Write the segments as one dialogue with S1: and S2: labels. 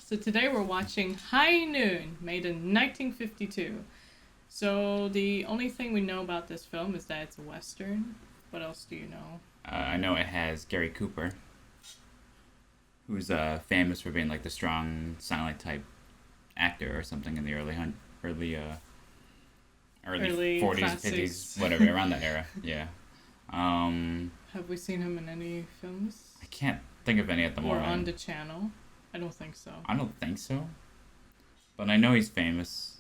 S1: So today we're watching High Noon, made in 1952. So the only thing we know about this film is that it's a Western. What else do you know?
S2: I know it has Gary Cooper, who's famous for being like the strong, silent type actor or something in the early 40s,
S1: classics.
S2: 50s, whatever, around that era. Yeah.
S1: Have we seen him in any films?
S2: I can't think of any at the
S1: Or
S2: moment.
S1: on the channel? I don't think so.
S2: I don't think so. But I know he's famous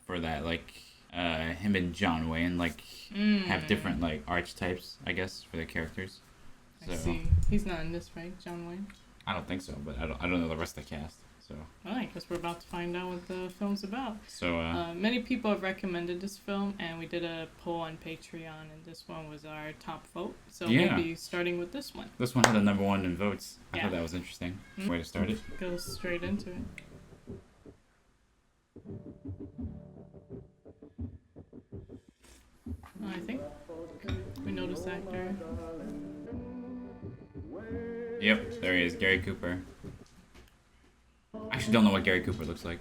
S2: for that, like, him and John Wayne, like, have different, like, archetypes, I guess, for their characters.
S1: I see. He's not in this, right, John Wayne?
S2: I don't think so, but I don't know the rest of the cast, so.
S1: Well, I guess we're about to find out what the film's about.
S2: So,
S1: many people have recommended this film, and we did a poll on Patreon, and this one was our top vote. So
S2: yeah.
S1: we'll be starting with this one.
S2: This one had the number one in votes. I
S1: Yeah.
S2: thought that was interesting. Way to start it.
S1: Go straight into it. I think we know this actor.
S2: Yep, there he is, Gary Cooper. I actually don't know what Gary Cooper looks like.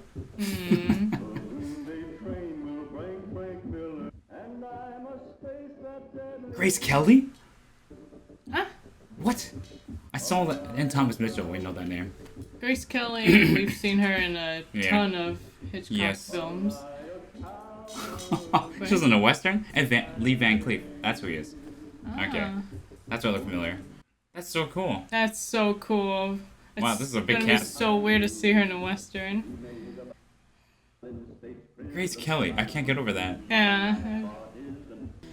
S2: Grace Kelly?
S1: Huh?
S2: What? I saw that in Thomas Mitchell. We know that name.
S1: Grace Kelly, we've seen her in a ton of Hitchcock films.
S2: She was in a Western? And Lee Van Cleef. That's who he is. Okay. That's what I look familiar. That's so cool.
S1: That's so cool.
S2: Wow, this is a big
S1: cast.
S2: cast.
S1: It's so weird to see her in a Western.
S2: Grace Kelly. I can't get over that.
S1: Yeah.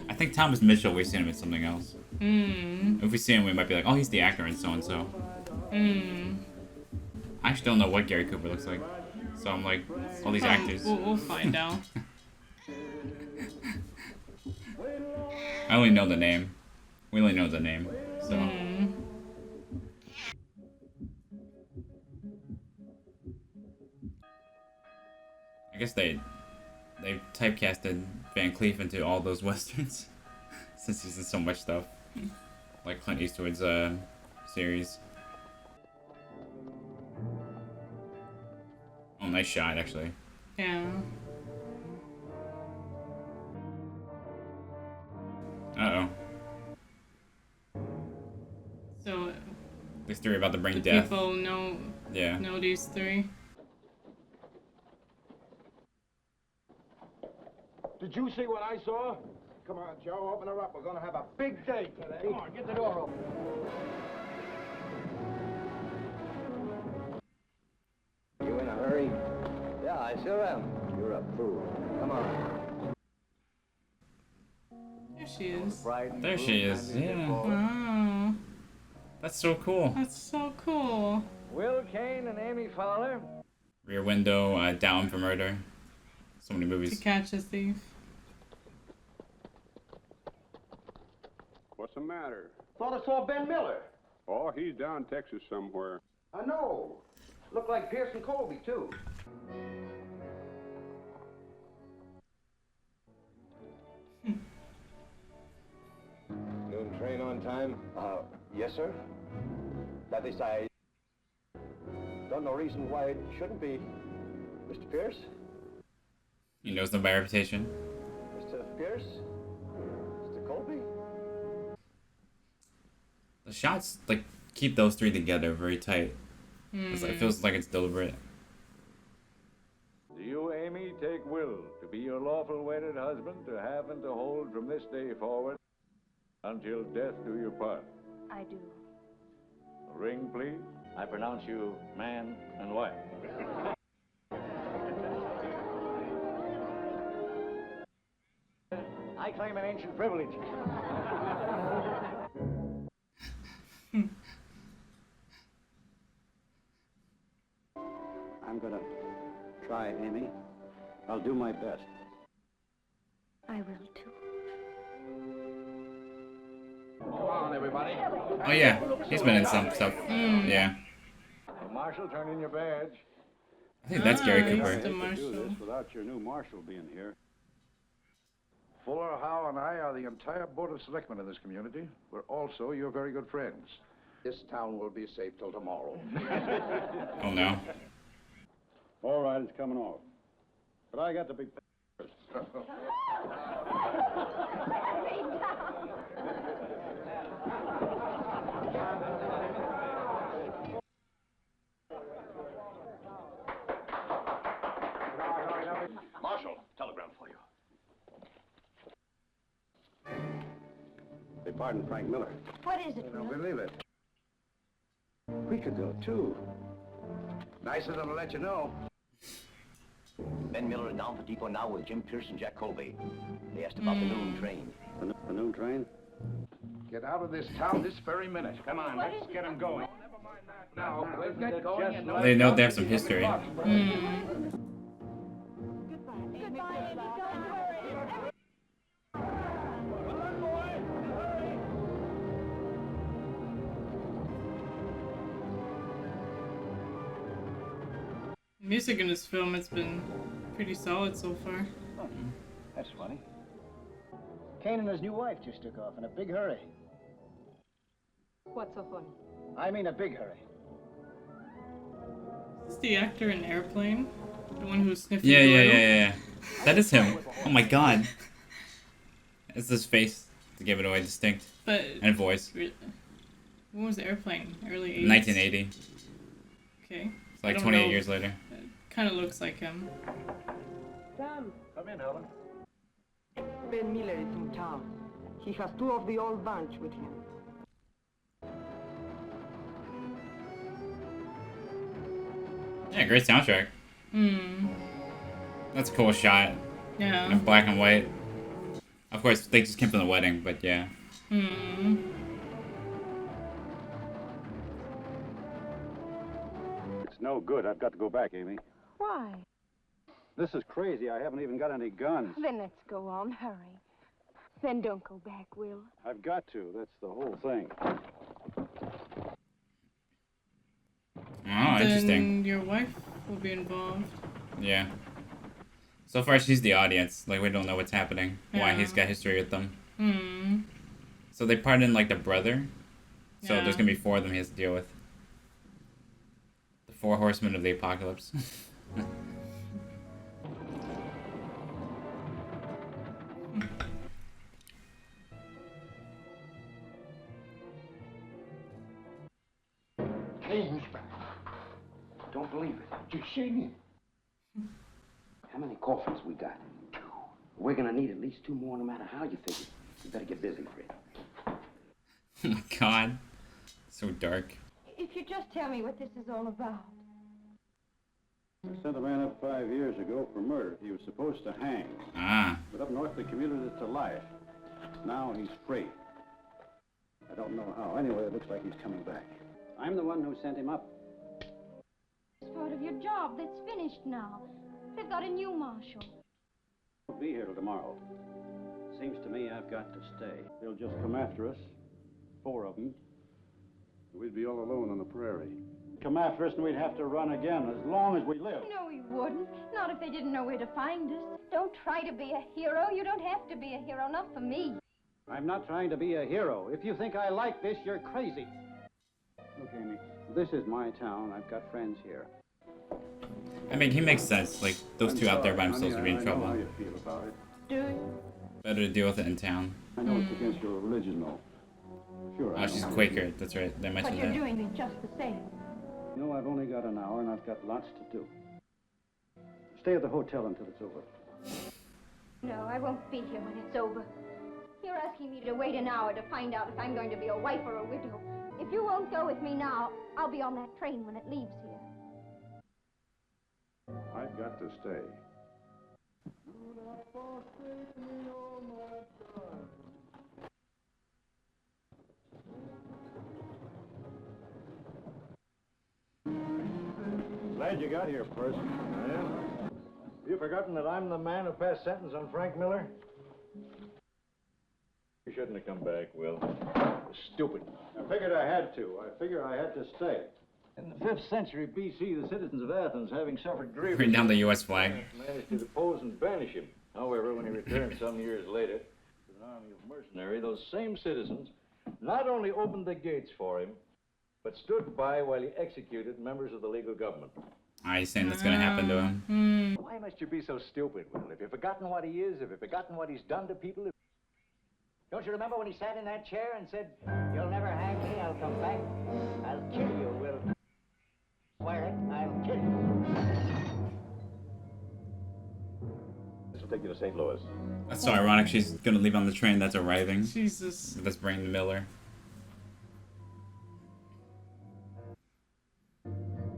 S2: I think Thomas Mitchell, we've seen him in something else. If we see him, we might be like, oh, he's the actor in so-and-so. I actually don't know what Gary Cooper looks like. So I'm like, all these actors.
S1: We'll find out.
S2: I only know the name. We only know the name, so. I guess they typecasted Van Cleef into all those westerns since he's in so much stuff, like Clint Eastwood's series. Oh, nice shot, actually.
S1: Yeah.
S2: Uh-oh.
S1: So
S2: These three are about to bring
S1: the
S2: death.
S1: people know these three.
S3: Did you see what I saw? Come on, Joe, open her up. We're gonna have a big day today. Come on, get the door open.
S4: You in a hurry? Yeah, I sure am. You're a fool. Come on.
S1: There she is.
S2: There she is, yeah.
S1: Wow.
S2: That's so cool.
S1: That's so cool.
S4: Will Kane and Amy Fowler.
S2: Rear Window, Down for Murder. So many
S1: To
S2: movies.
S1: Catch a Thief.
S5: What's the matter?
S3: Thought I saw Ben Miller.
S5: Oh, he's down Texas somewhere.
S3: I know. Looked like Pearson Colby, too.
S4: Noon train on time? Yes, sir. That is, I don't know reason why it shouldn't be. Mr. Pierce?
S2: He knows them by reputation.
S4: Mr. Pierce? Mr. Colby?
S2: The shots, like, keep those three together very tight. It feels like it's deliberate.
S6: Do you, Amy, take Will to be your lawful wedded husband, to have and to hold from this day forward, until death do you part?
S7: I do.
S6: A ring, please. I pronounce you man and wife.
S4: I claim an ancient privilege. I'm gonna try, Amy. I'll do my best.
S7: I will too.
S3: Come on, everybody.
S2: Oh yeah, he's been in some stuff. Yeah.
S6: Marshal, turn in your badge.
S2: I think that's Gary Cooper.
S1: The Marshal.
S5: Without your new marshal being here.
S6: Fuller, Howe, and I are the entire Board of Selectmen in this community. We're also your very good friends.
S3: This town will be safe till tomorrow.
S2: Oh no.
S5: All right, it's coming off. But I got to be first.
S4: Marshal, telegram for you. They pardoned Frank Miller.
S7: What is it,
S3: I don't
S7: Will?
S3: believe it.
S4: A week ago, too.
S3: Nice of them to let you know.
S4: Ben Miller is down for depot now with Jim Pierce and Jack Colby. They asked about the noon train.
S5: The noon train?
S3: Get out of this town this very minute. Come on, let's get him going. Never mind that now. We'll get going. And
S2: They know they have some history.
S1: Music in this film has been pretty solid so far.
S8: That's funny. Kane and his new wife just took off in a big hurry.
S7: What's so funny?
S8: I mean a big hurry.
S1: Is this the actor in Airplane? The one who was sniffing
S2: Yeah,
S1: the oil?
S2: yeah. That is him. Oh my god. It's his face to give it away distinct.
S1: But
S2: And voice.
S1: when was Airplane? Early 80s?
S2: 1980.
S1: Okay.
S2: It's like
S1: I don't
S2: 28
S1: know.
S2: years later.
S1: It kind of looks like him.
S9: Sam,
S8: Come in, Helen.
S9: Ben Miller is in town. He has two of the old bunch with him.
S2: Yeah, great soundtrack. That's a cool shot.
S1: Yeah.
S2: In black and white. Of course, they just came from the wedding, but yeah.
S5: It's no good. I've got to go back, Amy.
S7: Why?
S5: This is crazy. I haven't even got any guns.
S7: Then let's go on. Hurry. Then don't go back, Will.
S5: I've got to. That's the whole thing.
S2: Oh, interesting.
S1: Then your wife will be involved.
S2: Yeah. So far, she's the audience. Like, we don't know what's happening. Why
S1: Yeah.
S2: he's got history with them. So they pardoned, like, the brother. So
S1: Yeah.
S2: there's gonna be 4 of them he has to deal with. The 4 horsemen of the apocalypse.
S3: Kane's back. Don't believe it. Just seen it.
S10: How many coffins we got? We're gonna need at least 2 more no matter how you figure. You better get busy, Fred.
S2: Oh my god. So dark.
S7: If you just tell me what this is all about.
S5: We sent a man up 5 years ago for murder. He was supposed to hang.
S2: Ah.
S5: But up north they commuted it to life. Now he's free. I don't know how. Anyway, it looks like he's coming back. I'm the one who sent him up.
S7: It's part of your job that's finished now. They've got a new marshal.
S5: He'll be here till tomorrow. Seems to me I've got to stay. They'll just come after us. 4 of them. We'd be all alone on the prairie. Come after us and we'd have to run again as long as we live.
S7: No, he wouldn't. Not if they didn't know where to find us. Don't try to be a hero. You don't have to be a hero, not for me.
S5: I'm not trying to be a hero. If you think I like this, you're crazy. Look, Amy, this is my town. I've got friends here.
S2: I mean, he makes sense. Like, those 2 out there by themselves would be in
S5: I know
S2: trouble.
S5: how you feel about it.
S7: Do you?
S2: Better to deal with it in town.
S5: I know it's against your religion, though. Sure. I
S2: Oh,
S5: know
S2: she's
S5: how you
S2: Quaker.
S5: feel.
S2: That's right. They
S7: But
S2: mentioned
S7: you're
S2: that.
S7: doing it just the same.
S5: You know, I've only got an hour and I've got lots to do. Stay at the hotel until it's over.
S7: No, I won't be here when it's over. You're asking me to wait an hour to find out if I'm going to be a wife or a widow. If you won't go with me now, I'll be on that train when it leaves here.
S5: I've got to stay.
S6: Glad you got here, person. Yeah? You forgotten that I'm the man who passed sentence on Frank Miller? You shouldn't have come back, Will. You're stupid.
S5: I figured I had to. I figured I had to stay. In the 5th century B.C., the citizens of Athens, having suffered grievous...
S2: Bring down the U.S. flag.
S6: Managed to depose and banish him. However, when he returned some years later with an army of mercenaries, those same citizens not only opened the gates for him, but stood by while he executed members of the legal government.
S2: He's saying that's gonna happen to him.
S3: Why must you be so stupid, Will? Have you forgotten what he is? Have you forgotten what he's done to people?
S8: Don't you remember when he sat in that chair and said, "You'll never hang me, I'll come back. I'll kill you, Will. Swear it, I'll kill you."
S5: This will take you to St. Louis.
S2: That's so ironic. She's gonna leave on the train that's arriving.
S1: Jesus.
S2: That's Brandon Miller.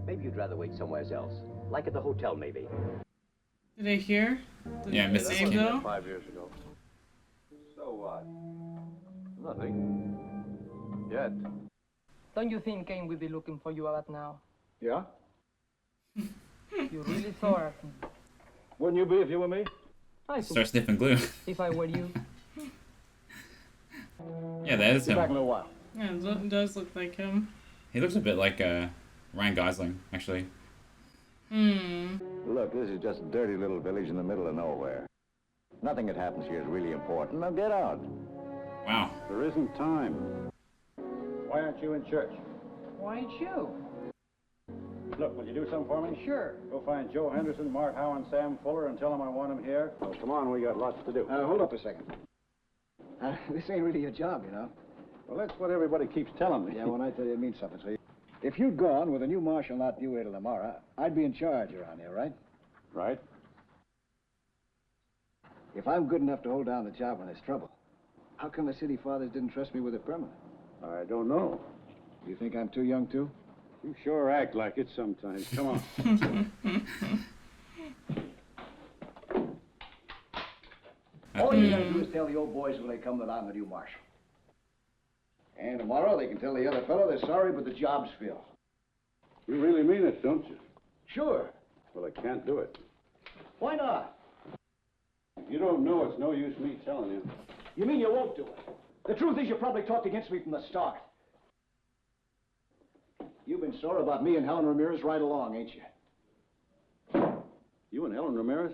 S4: Maybe you'd rather wait somewhere else. Like at the hotel, maybe.
S1: Did they hear?
S2: Yeah, Mrs.
S1: name,
S2: King.
S1: though?
S5: 5 years ago. So what? Nothing. Yet.
S9: Don't you think Kane will be looking for you about now?
S5: Yeah?
S9: You really saw her.
S5: Wouldn't you be if you were me?
S9: I
S2: Start sniffing glue.
S9: If I were you.
S2: Yeah, that is
S5: Be back in a
S2: him.
S5: little while.
S1: Yeah, it does look like him.
S2: He looks a bit like Ryan Gosling, actually.
S3: Look, this is just a dirty little village in the middle of nowhere. Nothing that happens here is really important. Now get out.
S2: Wow.
S5: There isn't time. Why aren't you in church?
S8: Why ain't you?
S5: Look, will you do something for me?
S8: Sure.
S5: Go find Joe Henderson, Mart Howe, and Sam Fuller and tell them I want them here. Oh, come on, we got lots to do.
S8: Hold up a second. This ain't really a job, you know.
S5: Well, that's what everybody keeps telling me.
S8: Yeah, when I tell you it means something to you. If you'd gone with a new marshal not due here till tomorrow, I'd be in charge around here, right?
S5: Right?
S8: If I'm good enough to hold down the job when there's trouble, how come the city fathers didn't trust me with it permanent?
S5: I don't know.
S8: You think I'm too young, too?
S5: You sure act like it sometimes. Come on.
S8: All you gotta do is tell the old boys when they come that I'm the new marshal. And tomorrow they can tell the other fellow they're sorry, but the job's filled.
S5: You really mean it, don't you?
S8: Sure.
S5: Well, I can't do it.
S8: Why not?
S5: If you don't know, it's no use me telling you.
S8: You mean you won't do it? The truth is you probably talked against me from the start. You've been sore about me and Helen Ramirez right along, ain't you?
S5: You and Helen Ramirez?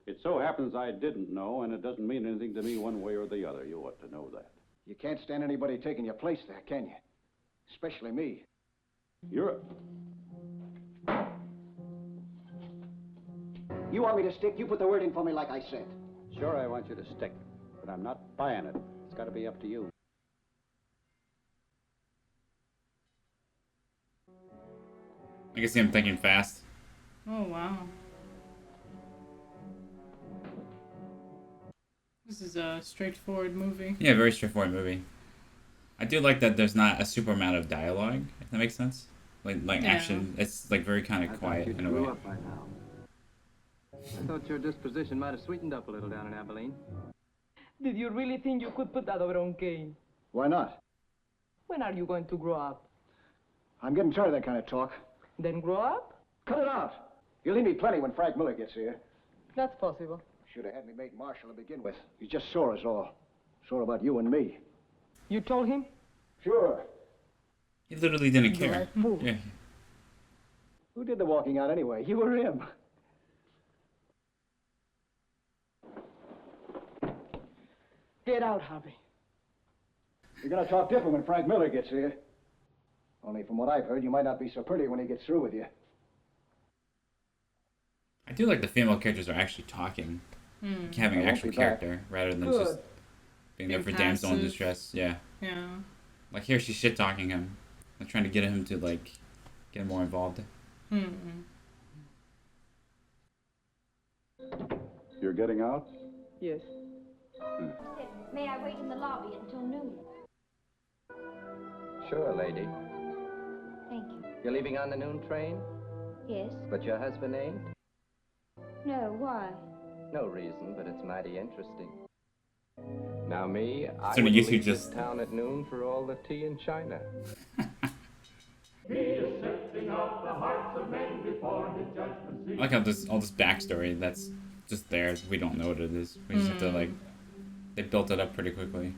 S5: It so happens I didn't know, and it doesn't mean anything to me one way or the other. You ought to know that.
S8: You can't stand anybody taking your place there, can you? Especially me.
S5: You're...
S8: You want me to stick? You put the word in for me like I said.
S5: Sure, I want you to stick, but I'm not buying it. It's got to be up to you.
S2: I can see him thinking fast.
S1: Oh, wow. This is a straightforward movie.
S2: Yeah, very straightforward movie. I do like that there's not a super amount of dialogue, if that makes sense. Like
S1: Yeah.
S2: action. It's like very kind of quiet in a way.
S11: By now. I thought your disposition might have sweetened up a little down in Abilene.
S9: Did you really think you could put that over on Kane?
S8: Why not?
S9: When are you going to grow up?
S8: I'm getting tired of that kind of talk.
S9: Then grow up?
S8: Cut it out. You'll need me plenty when Frank Miller gets here.
S9: That's possible.
S8: Should have had me made marshal to begin with. He's just sore as all. Sore about you and me.
S9: You told him?
S8: Sure.
S2: He literally didn't
S9: You're
S2: care.
S9: a fool.
S2: Yeah.
S8: Who did the walking out anyway? You or him?
S9: Get out, Harvey.
S8: You're gonna talk different when Frank Miller gets here. Only from what I've heard, you might not be so pretty when he gets through with you.
S2: I do like the female characters are actually talking. Like having an
S8: I won't
S2: actual
S8: be back.
S2: character rather than
S9: Good.
S2: just being there for
S1: Being
S2: damsel in
S1: passive.
S2: distress. Yeah.
S1: Yeah.
S2: Like here she's shit talking him. Like trying to get him to like get more involved.
S5: You're getting out?
S9: Yes.
S7: May I wait in the lobby until noon?
S11: Sure, lady.
S7: Thank you.
S11: You're leaving on the noon train?
S7: Yes?
S11: But your husband ain't?
S7: No, why?
S11: No reason, but it's mighty interesting. Now me, I
S2: So
S11: would
S2: you two
S11: leave
S2: just-
S11: this town at noon for all the tea in China.
S2: I like how this all this backstory that's just there. We don't know what it is. We just have to like they built it up pretty quickly.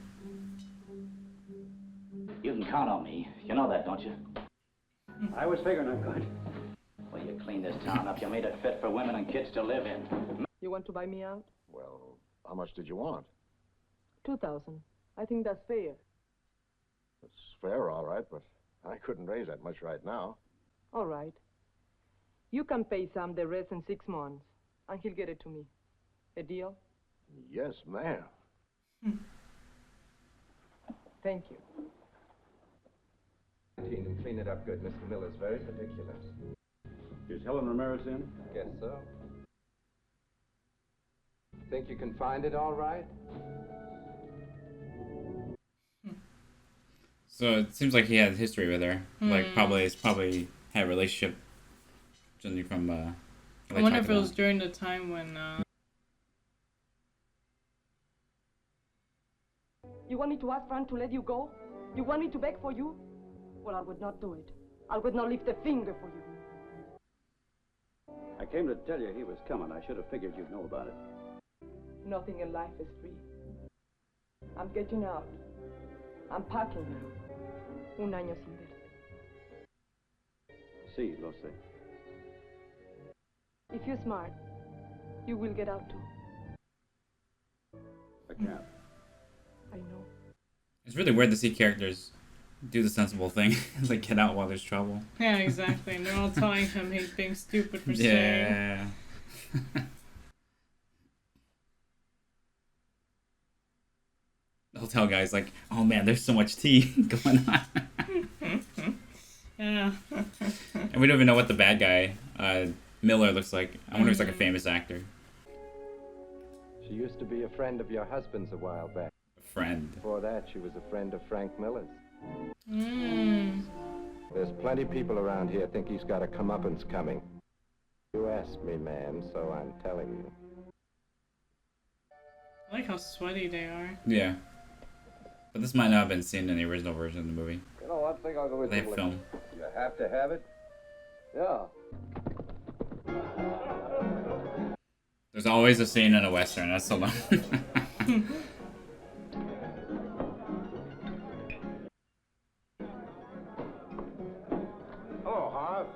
S10: You can count on me. You know that, don't you?
S5: I was figuring I could.
S10: Well, you cleaned this town up. You made it fit for women and kids to live in.
S9: You want to buy me out?
S3: Well, how much did you want?
S9: 2,000. I think that's fair.
S3: It's fair, all right, but I couldn't raise that much right now.
S9: All right. You can pay Sam the rest in 6 months, and he'll get it to me. A deal?
S3: Yes, ma'am.
S9: Thank you.
S11: And clean it up good. Mr. Miller's very particular.
S5: Is Helen Ramirez in?
S11: Guess so. Think you can find it all right?
S2: So it seems like he had history with her. Like he's probably had a relationship. Judging from
S1: I wonder if it was during the time when.
S9: You want me to ask Frank to let you go? You want me to beg for you? Well, I would not do it. I would not lift a finger for you.
S5: I came to tell you he was coming. I should have figured you'd know about it.
S9: Nothing in life is free. I'm getting out. I'm packing now. Un año sin verte.
S5: Sí, lo sé.
S9: If you're smart, you will get out too.
S5: I can't.
S9: I know.
S2: It's really weird to see characters do the sensible thing, like get out while there's trouble.
S1: Yeah, exactly. And they're all telling him he's being stupid for staying.
S2: Yeah. The hotel guy's like, oh man, there's so much tea going on.
S1: Yeah.
S2: And we don't even know what the bad guy, Miller, looks like. I wonder if he's like a famous actor.
S11: She used to be a friend of your husband's a while back.
S2: A friend.
S11: Before that, she was a friend of Frank Miller's.
S12: There's plenty people around here think he's got a comeuppance coming. You asked me, man, so I'm telling you.
S1: I like how sweaty they are.
S2: Yeah. But this might not have been seen in the original version of the movie.
S3: You know, I think I'll go with
S2: They have film.
S3: You have to have it? Yeah.
S2: There's always a scene in a Western, that's so long.
S3: Hello, Harv.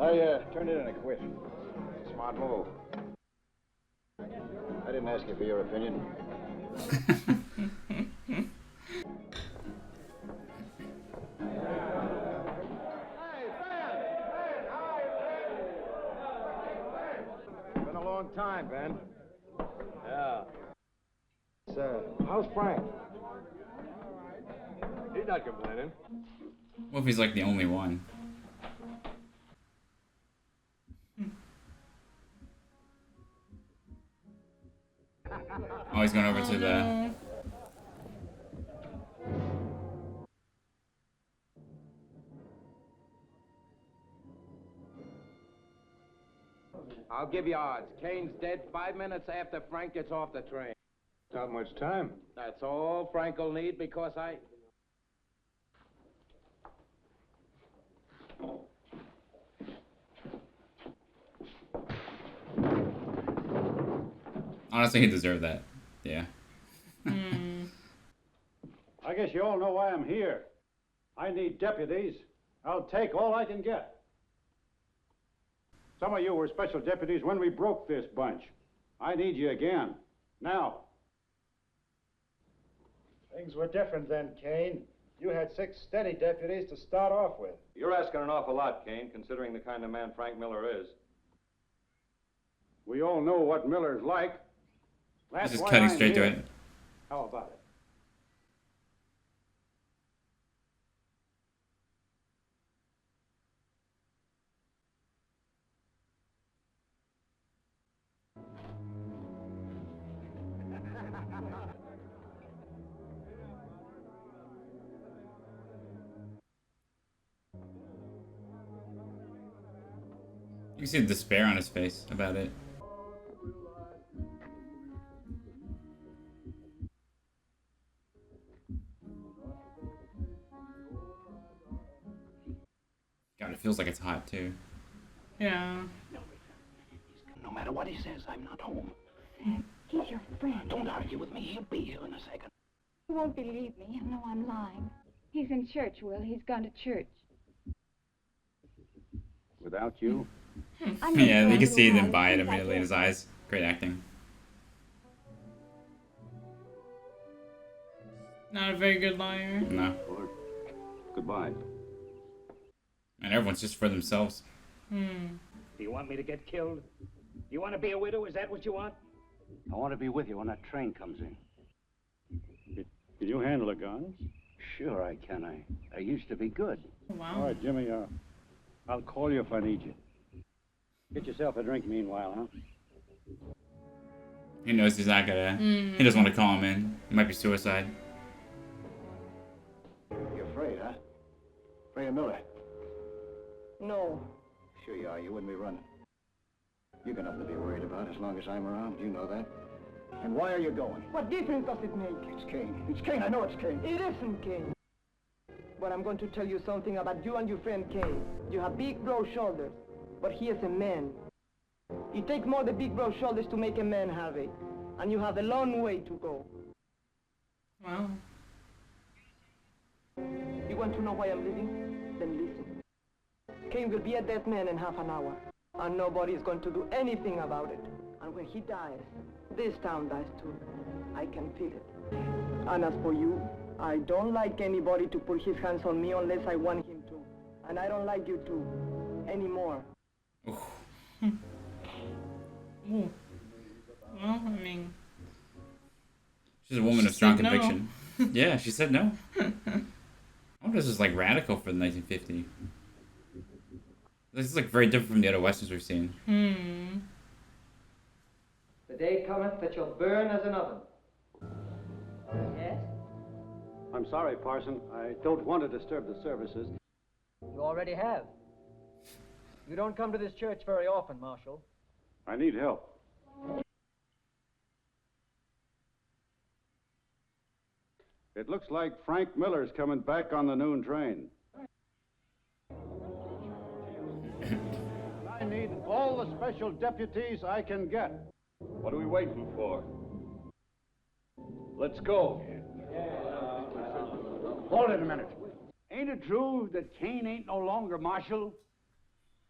S5: Oh, yeah. I turned in and I quit.
S3: It's a smart move.
S5: I didn't ask you for your opinion.
S3: Been a long time, Ben.
S5: Yeah.
S3: How's Frank?
S5: He's not complaining.
S2: What if he's like the only one? Oh, he's going over to the...
S10: I'll give you odds. Kane's dead 5 minutes after Frank gets off the train.
S3: Not much time.
S10: That's all Frank will need because I...
S2: Honestly, he deserved that. Yeah.
S5: I guess you all know why I'm here. I need deputies. I'll take all I can get. Some of you were special deputies when we broke this bunch. I need you again. Now. Things were different then, Kane. You had 6 steady deputies to start off with.
S3: You're asking an awful lot, Kane, considering the kind of man Frank Miller is.
S5: We all know what Miller's like.
S2: He's just cutting straight to it.
S5: How about it?
S2: You can see the despair on his face about it. God, it feels like it's hot too.
S1: Yeah.
S10: No matter what he says, I'm not home.
S7: He's your friend.
S10: Don't argue with me. He'll be here in a second.
S7: You won't believe me. He'll know I'm lying. He's in church, Will. He's gone to church.
S5: Without you?
S2: Yeah, you can see them buy it immediately in his eyes. Great acting.
S1: Not a very good liar.
S2: No.
S5: Goodbye.
S2: And everyone's just for themselves.
S1: Hmm.
S8: Do you want me to get killed? Do you want to be a widow? Is that what you want?
S5: I want to be with you when that train comes in. Can you handle a gun? Sure I can. I used to be good.
S1: Wow.
S5: All right, Jimmy, I'll call you if I need you. Get yourself a drink meanwhile, huh?
S2: He knows he's not gonna... He doesn't want to call him in. It might be suicide.
S4: You're afraid, huh? Afraid of Miller?
S9: No.
S4: Sure you are. You wouldn't be running. You got nothing to be worried about as long as I'm around. You know that. And why are you going?
S9: What difference does it make?
S4: It's Kane. It's Kane. I know it's Kane.
S9: It isn't Kane. But I'm going to tell you something about you and your friend Kane. You have big, broad shoulders, but he is a man. It takes more than big, broad shoulders to make a man, Harvey. And you have a long way to go.
S1: Wow.
S9: You want to know why I'm leaving? Then listen. Kane will be a dead man in half an hour. And nobody is going to do anything about it. And when he dies, this town dies too. I can feel it. And as for you, I don't like anybody to put his hands on me unless I want him to. And I don't like you to anymore.
S1: Ooh. Well, I mean...
S2: She's a woman of strong conviction. Yeah, she said no. I wonder if this is like radical for the 1950s. This is like very different from the other westerns we've seen.
S1: Hmm.
S13: The day cometh that shall burn as an oven. Yes?
S5: I'm sorry, Parson. I don't want to disturb the services.
S13: You already have. You don't come to this church very often, Marshal.
S5: I need help. It looks like Frank Miller's coming back on the noon train. I need all the special deputies I can get.
S6: What are we waiting for? Let's go.
S3: Hold it a minute. Ain't it true that Kane ain't no longer Marshal?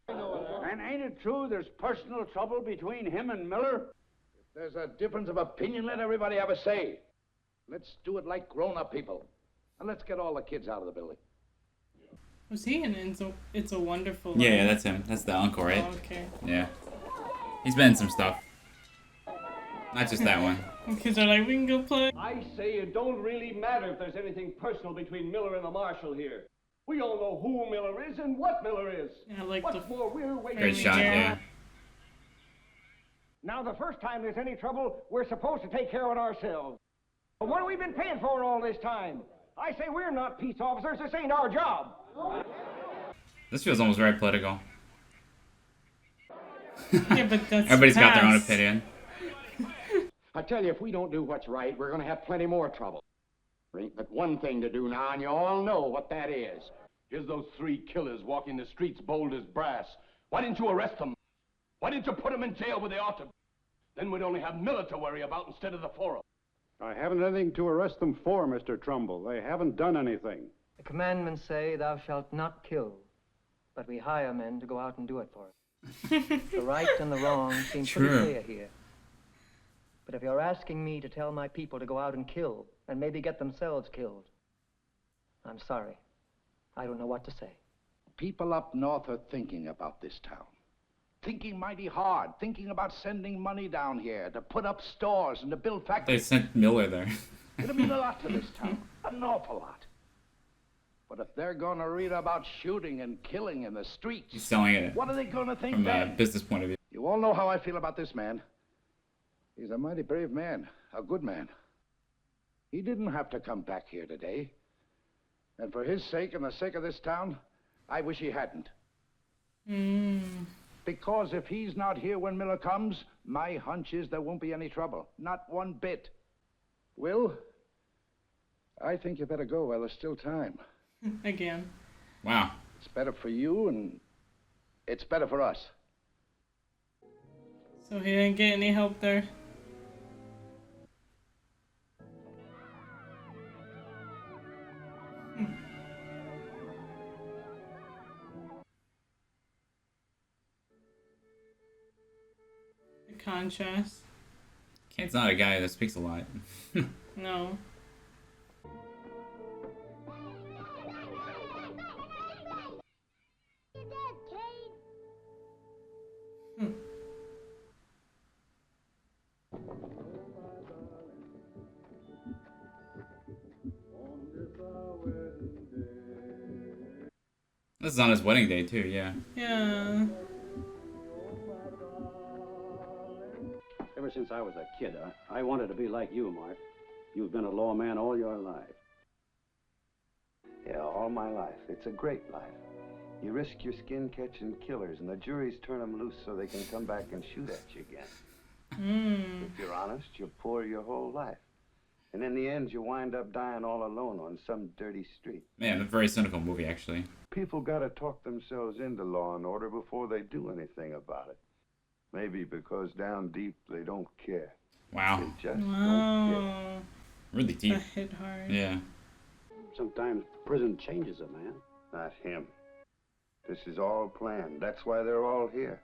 S3: And ain't it true there's personal trouble between him and Miller? If there's a difference of opinion, let everybody have a say. Let's do it like grown-up people. And let's get all the kids out of the building.
S1: Was he in It's a Wonderful Life?
S2: Yeah, that's him. That's the uncle, right?
S1: Oh, okay.
S2: Yeah. He's been in some stuff. Not just that one.
S1: Kids are like, we can go play.
S14: I say it don't really matter if there's anything personal between Miller and the Marshal here. We all know who Miller is and what Miller is.
S1: Yeah, like
S14: What's more, we're waiting.
S2: Great shot, yeah.
S8: Now, the first time there's any trouble, we're supposed to take care of it ourselves. But what have we been paying for all this time? I say we're not peace officers. This ain't our job.
S2: This feels almost very political.
S1: Yeah, but that's
S2: Everybody's got their own
S1: past.
S2: opinion.
S10: I tell you, if we don't do what's right, we're going to have plenty more trouble. There ain't but one thing to do now, and you all know what that is.
S3: Here's those three killers walking the streets bold as brass. Why didn't you arrest them? Why didn't you put them in jail where they ought to be? Then we'd only have Miller to worry about instead of the four of them.
S5: I haven't anything to arrest them for, Mr. Trumbull. They haven't done anything.
S13: The commandments say, thou shalt not kill. But we hire men to go out and do it for us. The right and the wrong seem pretty
S2: True.
S13: clear here. But if you're asking me to tell my people to go out and kill, and maybe get themselves killed, I'm sorry. I don't know what to say.
S3: People up north are thinking about this town. Thinking mighty hard. Thinking about sending money down here to put up stores and to build
S2: They
S3: factories.
S2: sent Miller there.
S3: It'll mean a lot to this town. An awful lot. But if they're going to read about shooting and killing in the streets,
S2: He's selling it
S3: what are they going to think
S2: from a
S3: then?
S2: business point of view.
S3: You all know how I feel about this man. He's a mighty brave man, a good man. He didn't have to come back here today. And for his sake and the sake of this town, I wish he hadn't. Because if he's not here when Miller comes, my hunch is there won't be any trouble. Not one bit. Will, I think you better go while there's still time.
S1: Again.
S2: Wow.
S3: It's better for you and it's better for us.
S1: So he didn't get any help there. The contrast.
S2: Kane's not a guy that speaks a lot.
S1: No.
S7: dead, Kate.
S2: This is on his wedding day too, yeah.
S1: Yeah.
S5: Ever since I was a kid, I wanted to be like you, Mark. You've been a lawman all your life.
S4: Yeah, all my life. It's a great life. You risk your skin catching killers, and the juries turn them loose so they can come back and shoot at you again. If you're honest, you're poor your whole life. And in the end, you wind up dying all alone on some dirty street.
S2: Man, a very cynical movie, actually.
S4: People gotta talk themselves into law and order before they do anything about it. Maybe because down deep they don't care.
S2: Wow.
S4: They just don't care.
S2: Really deep.
S1: That hit hard.
S2: Yeah.
S5: Sometimes prison changes a man.
S4: Not him. This is all planned. That's why they're all here.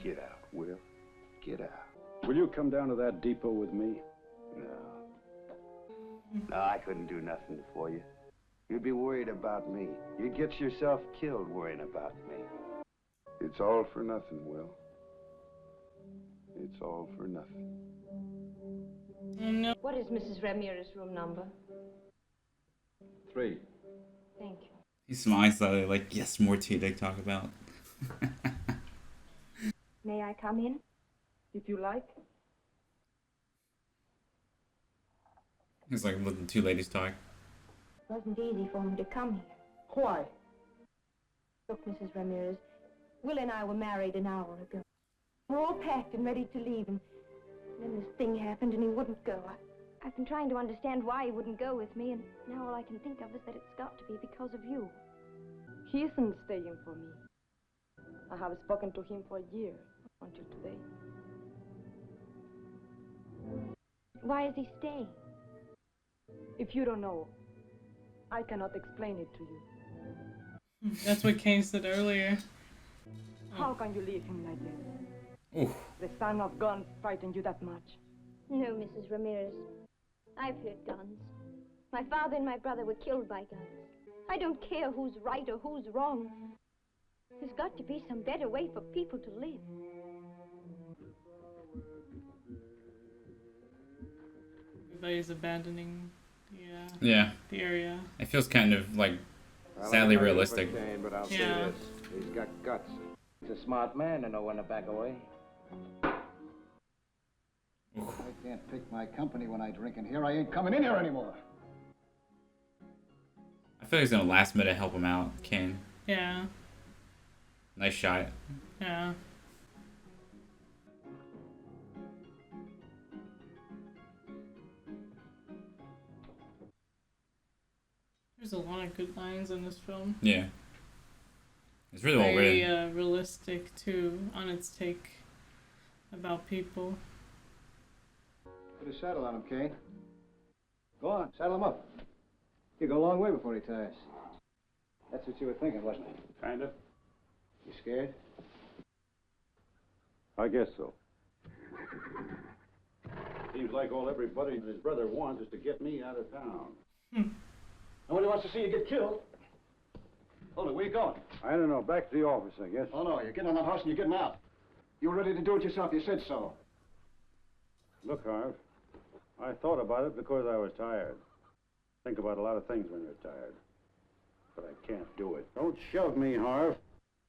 S4: Get out, Will. Get out.
S5: Will you come down to that depot with me?
S4: No, I couldn't do nothing for you. You'd be worried about me. You'd get yourself killed worrying about me. It's all for nothing, Will. It's all for nothing.
S1: No.
S7: What is Mrs. Ramirez's room number?
S5: 3.
S7: Thank you.
S2: He smiles slightly, like, yes, more tea to talk about.
S7: May I come in?
S9: If you like.
S2: He's like, let the two ladies talk.
S7: It wasn't easy for me to come here.
S9: Why?
S7: Look, Mrs. Ramirez, Will and I were married an hour ago. We're all packed and ready to leave, and then this thing happened and he wouldn't go. I've been trying to understand why he wouldn't go with me, and now all I can think of is that it's got to be because of you.
S9: He isn't staying for me. I have spoken to him for a year, until today.
S7: Why is he staying?
S9: If you don't know, I cannot explain it to you.
S1: That's what Kane said earlier.
S9: How can you leave him like this?
S2: Ooh.
S9: The sound of guns frightened you that much?
S7: No, Mrs. Ramirez. I've heard guns. My father and my brother were killed by guns. I don't care who's right or who's wrong. There's got to be some better way for people to live.
S1: Everybody's abandoning the area.
S2: It feels kind of like sadly realistic.
S12: Kane, but I'll say
S1: Yeah.
S12: this. He's got guts.
S8: He's a smart man to know when to back away.
S15: I can't pick my company when I drink in here. I ain't coming in here anymore.
S2: I feel like he's gonna last minute help him out, Kane.
S1: Yeah.
S2: Nice shot.
S1: Yeah. There's a lot of good lines in this film.
S2: Yeah. It's really well written.
S1: Very realistic too, on its take about people.
S15: Put a saddle on him, Kane. Go on, saddle him up. He'll go a long way before he tires. That's what you were thinking, wasn't it?
S5: Kinda.
S15: You scared?
S5: I guess so. Seems like all everybody and his brother wants is to get me out of town.
S15: Nobody wants to see you get killed. Hold it, where you going?
S5: I don't know. Back to the office, I guess.
S15: Oh, no, you're getting on that horse and you're getting out. You were ready to do it yourself. You said so.
S5: Look, Harv, I thought about it because I was tired. Think about a lot of things when you're tired. But I can't do it. Don't shove me, Harv.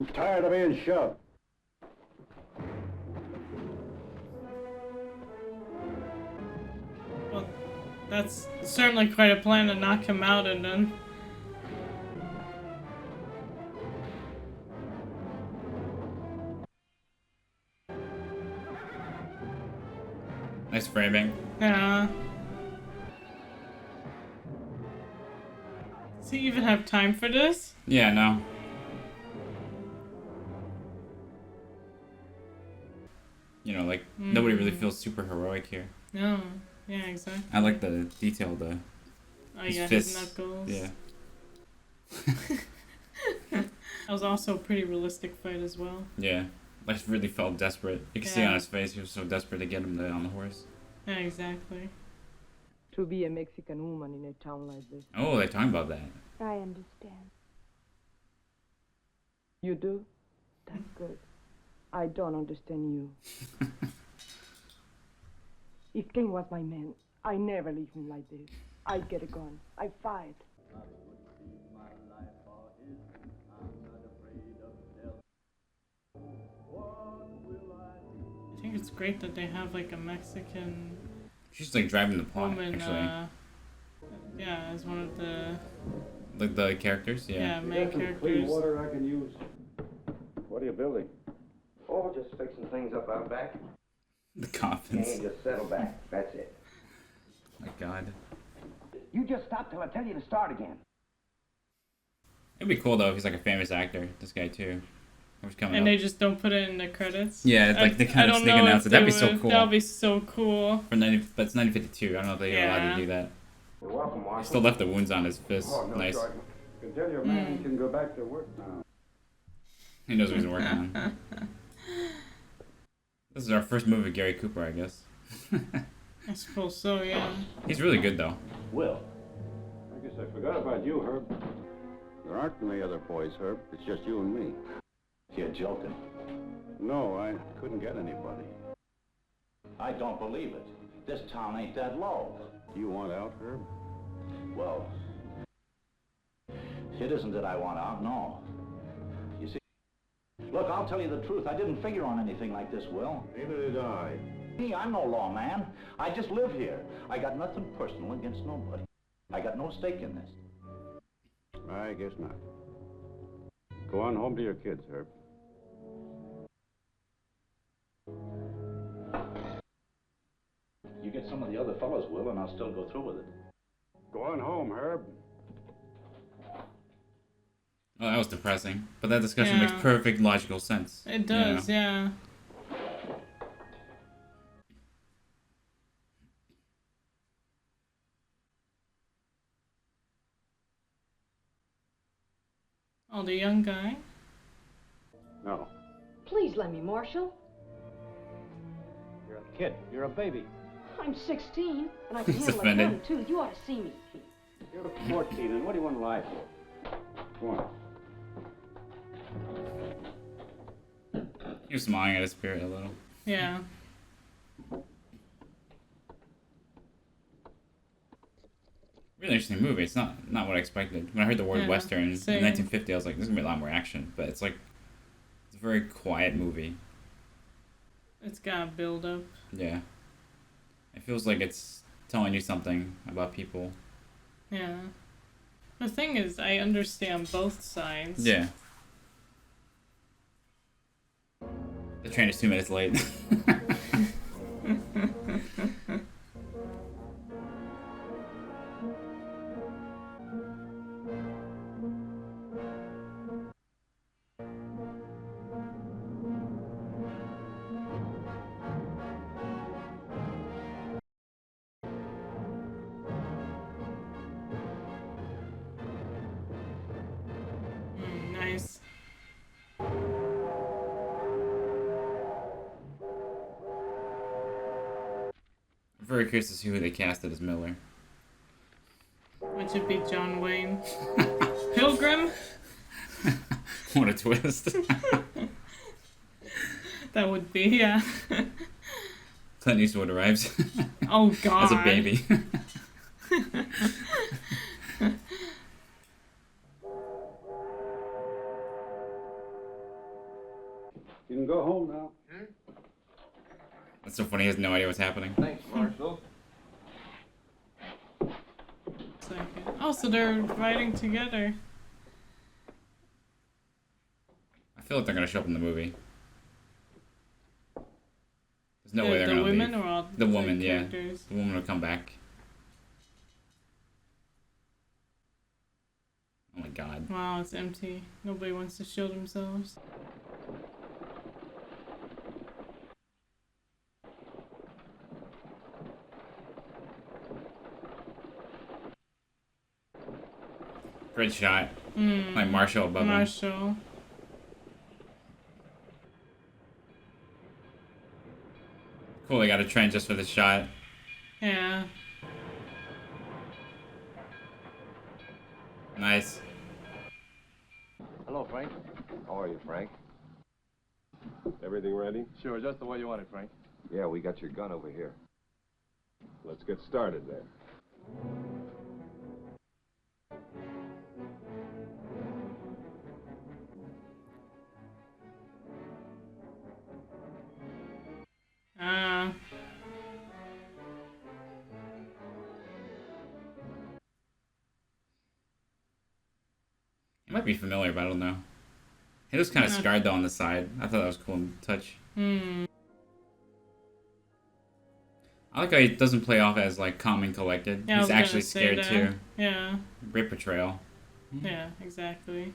S5: I'm tired of being shoved.
S1: Well, that's certainly quite a plan to knock him out and then...
S2: Nice framing.
S1: Yeah. Does he even have time for this?
S2: Yeah, no. You know, like, nobody really feels super heroic here.
S1: No. Yeah, exactly.
S2: I like the detail, the
S1: his
S2: fists.
S1: knuckles.
S2: Yeah.
S1: That was also a pretty realistic fight as well.
S2: Yeah. Like, really felt desperate. You can see on his face, he was so desperate to get him on the horse.
S1: Yeah, exactly.
S9: To be a Mexican woman in a town like this.
S2: Oh, they're talking about that.
S7: I understand.
S9: You do? That's good. I don't understand you. If King was my man, I never leave him like this. I'd get a gun. I'd fight.
S1: I think it's great that they have like a Mexican
S2: She's like driving the plot,
S1: woman,
S2: actually.
S1: yeah, as one of the
S2: Like the characters, yeah.
S1: Yeah, main characters.
S5: Clean water I can use. What are you building?
S10: Oh, just fixing things up out back.
S2: The coffins.
S10: Hey, just settle back. That's it.
S2: My God.
S10: You just stop till I tell you to start again.
S2: It'd be cool though if he's like a famous actor. This guy too. Who's coming
S1: And
S2: up.
S1: they just don't put it in the credits.
S2: Yeah, like they kind of sneak announce it. That'd be so cool.
S1: That'd be so cool.
S2: But it's 1952. I don't know if they're allowed to do that.
S10: You're welcome, Marshal.
S2: He still left the wounds on his fist.
S5: Oh, no,
S2: Nice.
S5: Sergeant. You can tell your man he can go back to work now.
S2: He knows what he's working on. This is our first movie with Gary Cooper, I guess.
S1: I suppose so, yeah.
S2: He's really good though.
S5: Will. I guess I forgot about you, Herb. There aren't any other boys, Herb. It's just you and me.
S16: You're joking.
S5: No, I couldn't get anybody.
S16: I don't believe it. This town ain't that low.
S5: You want out, Herb?
S16: Well, it isn't that I want out, no. You see, look, I'll tell you the truth. I didn't figure on anything like this, Will.
S5: Neither did I.
S16: Me, I'm no lawman. I just live here. I got nothing personal against nobody. I got no stake in this.
S5: I guess not. Go on home to your kids, Herb.
S16: You get some of the other fellows, Will, and I'll still go through with it.
S5: Go on home, Herb.
S2: Oh, that was depressing. But that discussion
S1: Yeah.
S2: makes perfect logical sense.
S1: It does, yeah. Oh, the young guy?
S5: No.
S17: Please let me, Marshal.
S14: You're a kid. You're a baby.
S17: I'm 16, and I can
S2: He's
S17: handle a
S2: offended.
S17: gun, too. You ought to see me.
S5: You're 14, and what do you want to lie for? Come on.
S2: He was smiling at his spirit a little.
S1: Yeah.
S2: Really interesting movie. It's not what I expected. When I heard the word
S1: Yeah,
S2: Western in
S1: same.
S2: 1950, I was like, there's gonna be a lot more action. But it's like, it's a very quiet movie.
S1: It's got a build up.
S2: Yeah. It feels like it's telling you something about people.
S1: Yeah. The thing is, I understand both sides.
S2: Yeah. The train is 2 minutes late.
S1: Nice.
S2: I'm very curious to see who they casted as Miller.
S1: Which would be John Wayne. Pilgrim?
S2: What a twist.
S1: That would be, yeah.
S2: Clint Eastwood arrives.
S1: Oh, God.
S2: As a baby.
S5: You can go home now.
S2: That's so funny, he has no idea what's happening.
S5: Thanks, Marshal.
S1: Second. Oh, so they're riding together.
S2: I feel like they're gonna show up in the movie. There's no way they're
S1: The
S2: gonna
S1: women
S2: leave.
S1: or all
S2: The
S1: the
S2: woman, yeah.
S1: characters?
S2: The woman will come back. Oh my god.
S1: Wow, it's empty. Nobody wants to show themselves.
S2: Great shot. Like Marshall above him.
S1: Marshall.
S2: Cool, they got a train just for this shot.
S1: Yeah.
S2: Nice.
S14: Hello, Frank.
S12: How are you, Frank?
S18: Everything ready? Sure, just the way you want it, Frank.
S12: Yeah, we got your gun over here.
S18: Let's get started then.
S2: It might be familiar, but I don't know. He looks kind of scarred though on the side. I thought that was cool to touch.
S1: Hmm.
S2: I like how he doesn't play off as like calm and collected.
S1: Yeah,
S2: He's actually scared too.
S1: Yeah.
S2: Great portrayal.
S1: Yeah, exactly.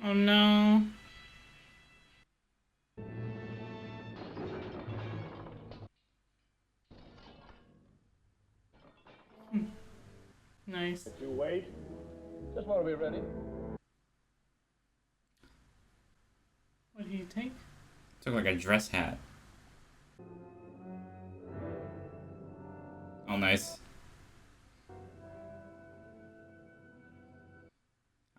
S1: Oh no. Nice.
S14: If you wait, just want to be ready.
S1: What do you think?
S2: Took like a dress hat. Oh, nice.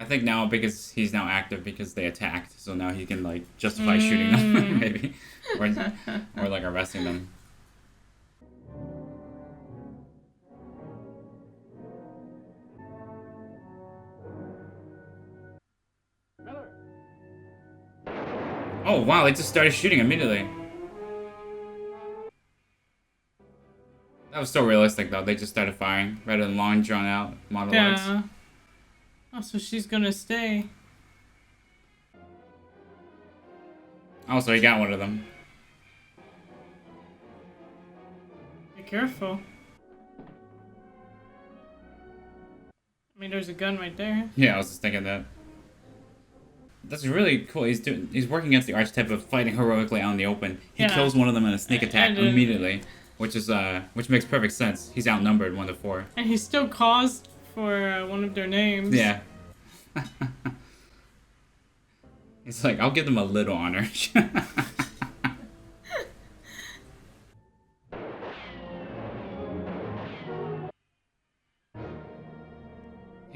S2: I think now because he's now active because they attacked, so now he can like justify shooting them, maybe, or like arresting them. Oh wow, they just started shooting immediately. That was so realistic though, they just started firing rather than long drawn out monologues.
S1: Yeah. Oh, so she's gonna stay.
S2: Oh, so he got one of them.
S1: Be careful. I mean, there's a gun right there.
S2: Yeah, I was just thinking that. That's really cool. He's working against the archetype of fighting heroically out in the open. He kills one of them in a sneak attack immediately, which makes perfect sense. He's outnumbered 1-4.
S1: And he still caused for one of their names.
S2: Yeah. It's like, I'll give them a little honor. He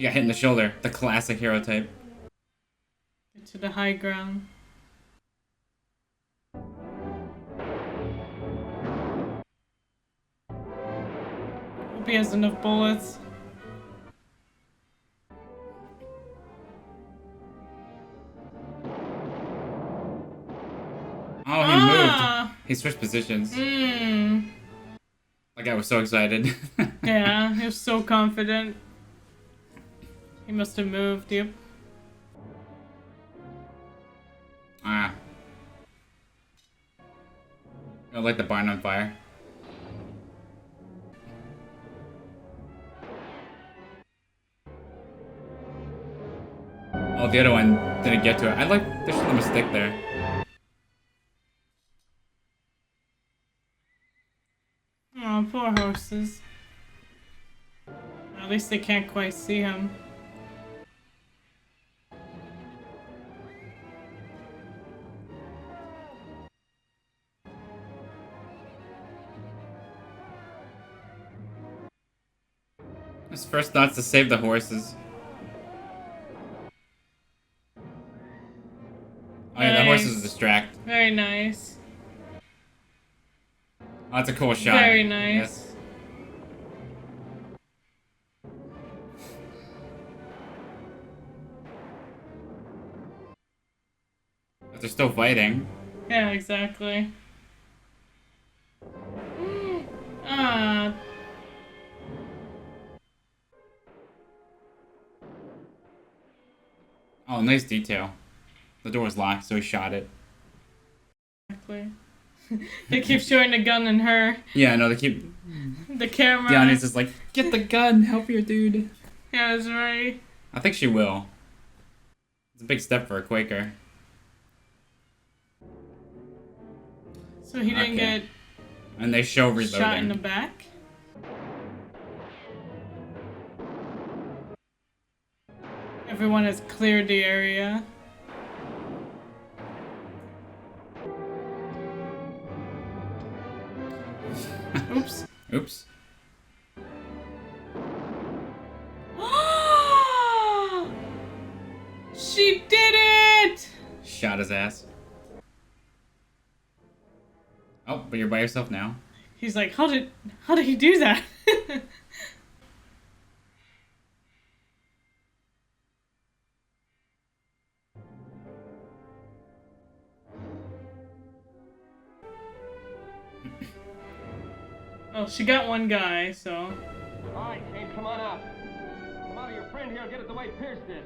S2: got hit in the shoulder. The classic hero type.
S1: Get to the high ground. Hope he has enough bullets.
S2: Oh, he moved. He switched positions.
S1: Mm.
S2: Like I was so excited.
S1: Yeah, he was so confident. He must have moved, yep.
S2: Ah. I light the barn on fire. Oh, the other one didn't get to it. I like there's a mistake there.
S1: Oh, poor horses. At least they can't quite see him.
S2: His first thought's to save the horses. Oh yeah, the horses distract.
S1: Very nice.
S2: Oh, that's a cool shot.
S1: Very nice.
S2: Yes. But they're still fighting.
S1: Yeah, exactly. Ah.
S2: Oh, nice detail. The door was locked, so he shot it.
S1: Exactly. They keep showing the gun in her.
S2: Yeah, no, they keep...
S1: The camera.
S2: The audience is like, get the gun, help your dude.
S1: Yeah, that's right.
S2: I think she will. It's a big step for a Quaker.
S1: So he didn't get
S2: and they show reloading.
S1: shot in the back? Everyone has cleared the area. Oops.
S2: Oops.
S1: She did it!
S2: Shot his ass. Oh, but you're by yourself now.
S1: He's like, how did he do that? Oh, she got one guy, so.
S14: All right, Kane, come on out. Come out of your friend here and get it the way Pierce did.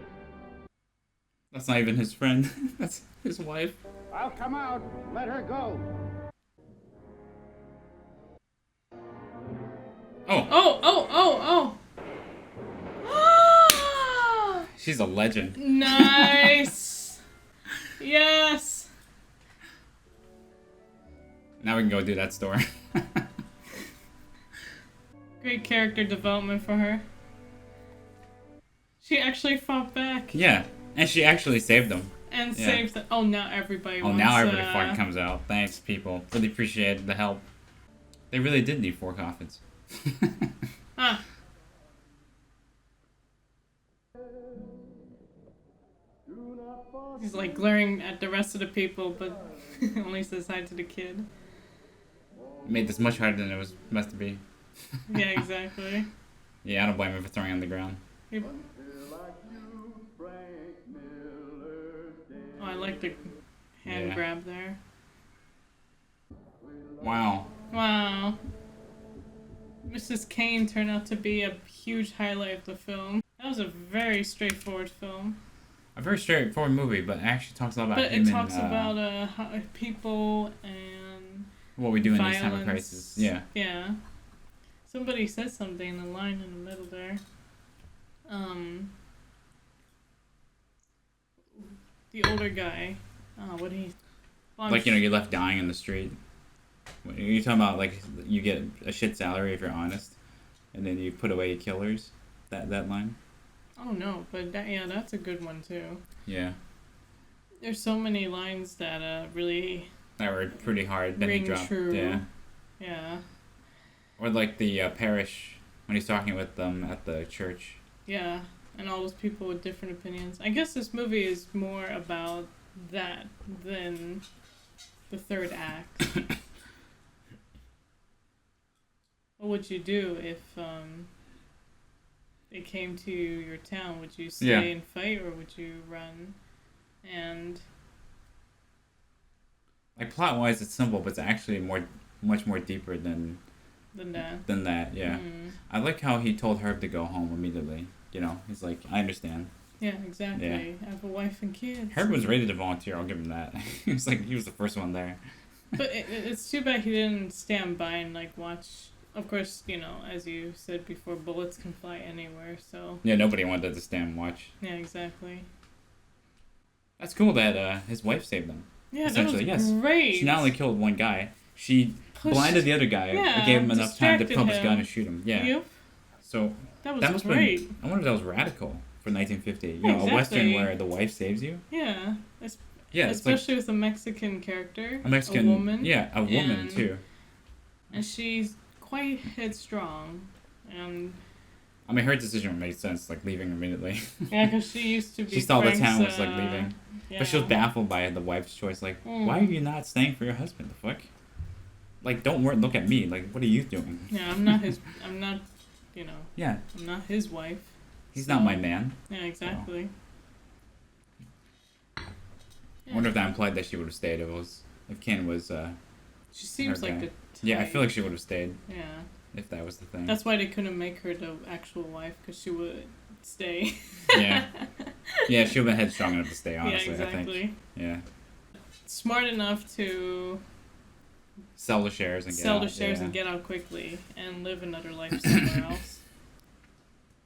S2: That's not even his friend. That's his wife.
S3: I'll come out. Let her go.
S2: Oh.
S1: Oh.
S2: She's a legend.
S1: Nice. Yes.
S2: Now we can go do that store.
S1: Great character development for her. She actually fought back.
S2: Yeah, and she actually saved them.
S1: And saved them. Oh, now everybody wants,
S2: now everybody fucking comes out. Thanks, people. Really appreciate the help. They really did need 4 coffins.
S1: Huh. He's like glaring at the rest of the people, but only says hi to the kid.
S2: Made this much harder than it was meant to be.
S1: Yeah, exactly.
S2: Yeah, I don't blame him for throwing it on the ground.
S1: Oh, I like the hand grab there.
S2: Wow.
S1: Wow. Mrs. Kane turned out to be a huge highlight of the film. That was a very straightforward film.
S2: A very straightforward movie, but it actually talks a lot about
S1: But
S2: him
S1: it talks
S2: and,
S1: about how people and
S2: what we do
S1: violence.
S2: in these time of crisis. Yeah.
S1: Yeah. Somebody said something in the line in the middle there. The older guy. What he? Well,
S2: Like, you're left dying in the street. You're talking about, like, you get a shit salary if you're honest, and then you put away killers. That line.
S1: Oh no, but that's a good one too.
S2: Yeah.
S1: There's so many lines that really.
S2: That were pretty hard. Then he dropped.
S1: True.
S2: Yeah.
S1: Yeah.
S2: Or like the parish when he's talking with them at the church.
S1: Yeah, and all those people with different opinions. I guess this movie is more about that than the third act. What would you do if they came to your town? Would you stay and fight, or would you run? And
S2: like plot wise, it's simple, but it's actually much more deeper than
S1: that.
S2: Than that, yeah. I like how he told Herb to go home immediately. He's like, I understand.
S1: Yeah, exactly.
S2: Yeah.
S1: I have a wife and kids.
S2: Herb was ready to volunteer. I'll give him that. He was the first one there.
S1: But it's too bad he didn't stand by and watch. Of course, as you said before, bullets can fly anywhere. So
S2: yeah, nobody wanted to stand and watch.
S1: Yeah, exactly.
S2: That's cool that his wife saved him.
S1: Yeah, that was great.
S2: She not only killed one guy, she blinded the other guy and gave him enough time to pump his gun and shoot him. Yeah.
S1: Yep.
S2: So
S1: that was great.
S2: I wonder if that was radical for 1950.
S1: Exactly.
S2: A western where the wife saves you.
S1: Yeah.
S2: Yeah.
S1: Especially with a Mexican character.
S2: A Mexican
S1: woman.
S2: Yeah, a woman too.
S1: And she's quite headstrong, and.
S2: I mean, her decision made sense, like leaving immediately.
S1: Yeah, because she used to be.
S2: She saw
S1: Frank's,
S2: the town was leaving,
S1: yeah.
S2: but she was baffled by the wife's choice. Like, why are you not staying for your husband? The fuck? Like, don't look at me. Like, what are you doing?
S1: Yeah, I'm not his. I'm not.
S2: Yeah.
S1: I'm not his wife.
S2: He's not my man.
S1: Yeah, exactly.
S2: So. I wonder if that implied that she would have stayed if Ken was.
S1: She seems like the.
S2: Yeah, I feel like she would have stayed.
S1: Yeah.
S2: If that was the thing.
S1: That's why they couldn't make her the actual wife, because she would stay.
S2: Yeah. Yeah, she would have been headstrong enough to stay, honestly,
S1: yeah, exactly.
S2: I think. Yeah.
S1: Smart enough to
S2: sell the shares
S1: and get out quickly and live another life somewhere else.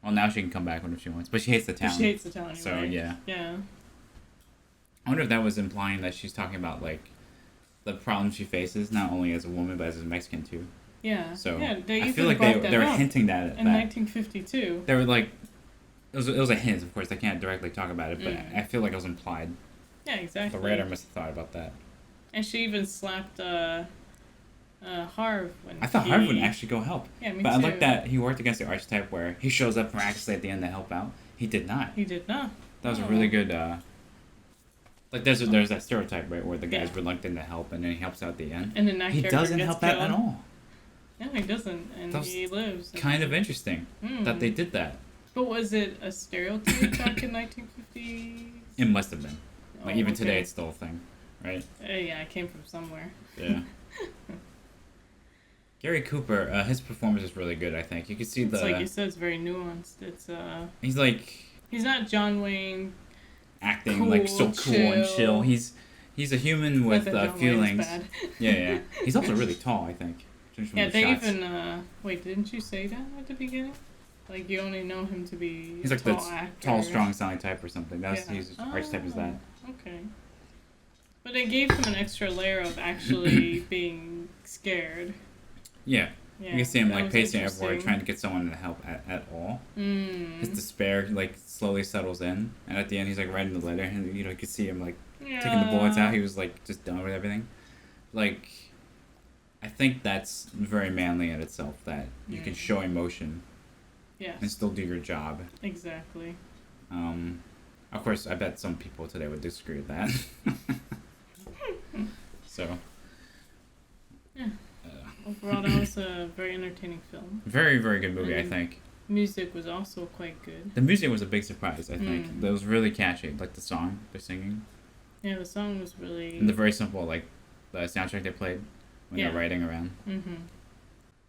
S2: Well, now she can come back whenever she wants, but she hates the town.
S1: She hates the town anyway.
S2: So, yeah.
S1: Yeah.
S2: I wonder if that was implying that she's talking about, like, the problems she faces, not only as a woman, but as a Mexican, too.
S1: Yeah.
S2: So
S1: yeah,
S2: I feel like they were hinting that
S1: in 1952.
S2: They were like, it was a hint, of course. I can't directly talk about it, but I feel like it was implied.
S1: Yeah, exactly.
S2: The writer must have thought about that.
S1: And she even slapped Harv when
S2: I thought Harv would actually go help.
S1: Yeah, me
S2: but
S1: too.
S2: I like that he worked against the archetype where he shows up miraculously at the end to help out. He did not.
S1: He did not.
S2: That was a really good. Like there's that stereotype, right, where the guy's reluctant to help and then he helps out at the end.
S1: And then that
S2: he
S1: character
S2: doesn't
S1: gets
S2: help
S1: killed.
S2: out at all.
S1: No, he doesn't, and he lives.
S2: Kind of interesting that they did that.
S1: But was it a stereotype back in 1950s?
S2: It must have been. Like even
S1: okay.
S2: today, it's still a thing, right?
S1: Yeah, it came from somewhere.
S2: Yeah. Gary Cooper, his performance is really good. I think you can see
S1: It's like you said, it's very nuanced. It's
S2: He's like.
S1: He's not John Wayne.
S2: Acting
S1: cool,
S2: like so cool and chill. He's a human with feelings. Yeah. He's also really tall. I think.
S1: Yeah, they even wait. Didn't you say that at the beginning? Like you only know him to be
S2: he's like
S1: tall
S2: the
S1: actor.
S2: tall, strong sounding type or something. That's his archetype is that.
S1: Okay. But they gave him an extra layer of actually being scared.
S2: Yeah. You can see him like pacing everywhere,
S1: interesting.
S2: trying to get someone to help at all. His despair like slowly settles in, and at the end he's like writing the letter, and you could see him like taking the bullets out. He was like just done with everything. Like, I think that's very manly in itself that you can show emotion.
S1: Yes.
S2: And still do your job.
S1: Exactly.
S2: Of course, I bet some people today would disagree with that. So.
S1: Yeah. Overall, that was a very entertaining film.
S2: Very, very good movie, I think.
S1: Music was also quite good.
S2: The music was a big surprise, I think. That was really catchy, like the song they're singing.
S1: Yeah, the song was really...
S2: And the very simple, like, the soundtrack they played when they're riding around.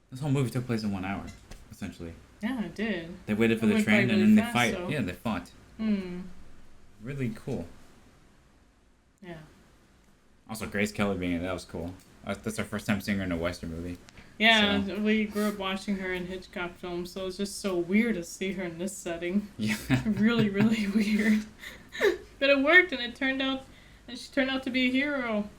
S2: This whole movie took place in 1 hour, essentially.
S1: Yeah, it did.
S2: They waited for the train and then they fight. So. Yeah, they fought. Really cool.
S1: Yeah.
S2: Also, Grace Kelly being in it, that was cool. That's our first time seeing her in a Western movie.
S1: Yeah, so. We grew up watching her in Hitchcock films, so it's just so weird to see her in this setting.
S2: Yeah.
S1: Really, really weird. But it worked, and she turned out to be a hero.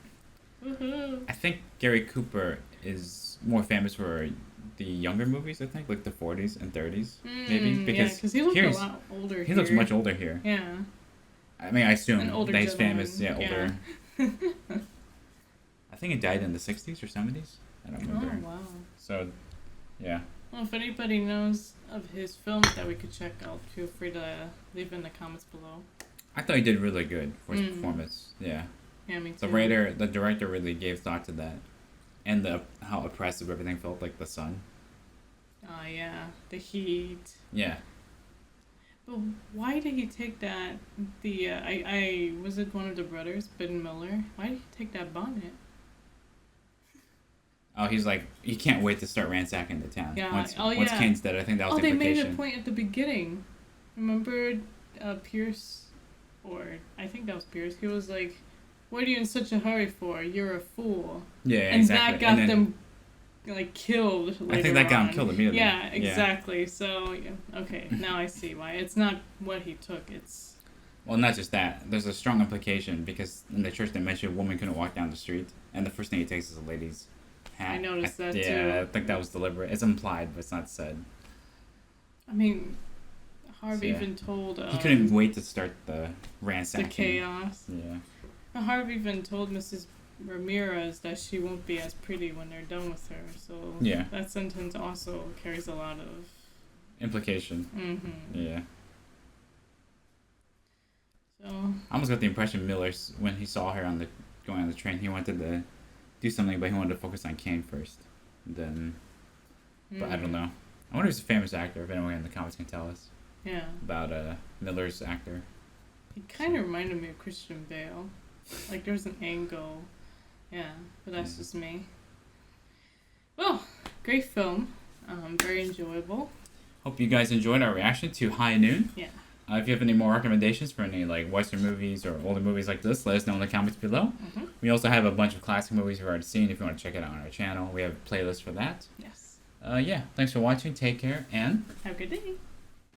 S1: Woohoo!
S2: I think Gary Cooper is more famous for the younger movies, I think, like the 40s and 30s, maybe. Because
S1: he looks a lot older here.
S2: He looks much older here.
S1: Yeah.
S2: I mean, I assume that he's
S1: gentleman.
S2: famous, older. I think he died in the 60s or 70s. I don't remember.
S1: Oh, wow.
S2: So, yeah.
S1: Well, if anybody knows of his films that we could check out, feel free to leave in the comments below.
S2: I thought he did really good for his performance. Yeah.
S1: Yeah, me too.
S2: The director really gave thought to that. And how oppressive everything felt, like the sun.
S1: Oh, yeah. The heat.
S2: Yeah.
S1: But why did he take that, was it one of the brothers, Ben Miller? Why did he take that bonnet?
S2: Oh, he's like, he can't wait to start ransacking the town.
S1: Yeah.
S2: Once Kane's dead, I think that was the implication.
S1: They made a point at the beginning. Remember Pierce, or I think that was Pierce, he was like, what are you in such a hurry for? You're a fool.
S2: Yeah,
S1: and
S2: exactly.
S1: And that got them, like, killed later
S2: I think that got him killed immediately.
S1: Yeah, exactly. Yeah. So, okay, now I see why. It's not what he took, it's...
S2: Well, not just that. There's a strong implication, because in the church they mentioned a woman couldn't walk down the street, and the first thing he takes is a lady's hat.
S1: I noticed that, too.
S2: Yeah, I think that was deliberate. It's implied, but it's not said.
S1: I mean, Harvey even told...
S2: he couldn't wait to start the ransacking.
S1: The chaos.
S2: Yeah.
S1: Harvey even told Mrs. Ramirez that she won't be as pretty when they're done with her, so that sentence also carries a lot of...
S2: implication. Yeah.
S1: So...
S2: I almost got the impression Miller, when he saw her going on the train, he wanted to do something, but he wanted to focus on Kane first. Then, but I don't know. I wonder if he's a famous actor, if anyone in the comments can tell us.
S1: Yeah.
S2: About Miller's actor.
S1: He kind of reminded me of Christian Bale. Like, there's an angle. Yeah, but that's just me. Well, great film. Very enjoyable.
S2: Hope you guys enjoyed our reaction to High Noon.
S1: Yeah.
S2: If you have any more recommendations for any like Western movies or older movies like this, let us know in the comments below. We also have a bunch of classic movies we've already seen. If you want to check it out on our channel, we have a playlist for that.
S1: Yes.
S2: Yeah. Thanks for watching. Take care and
S1: have a good day.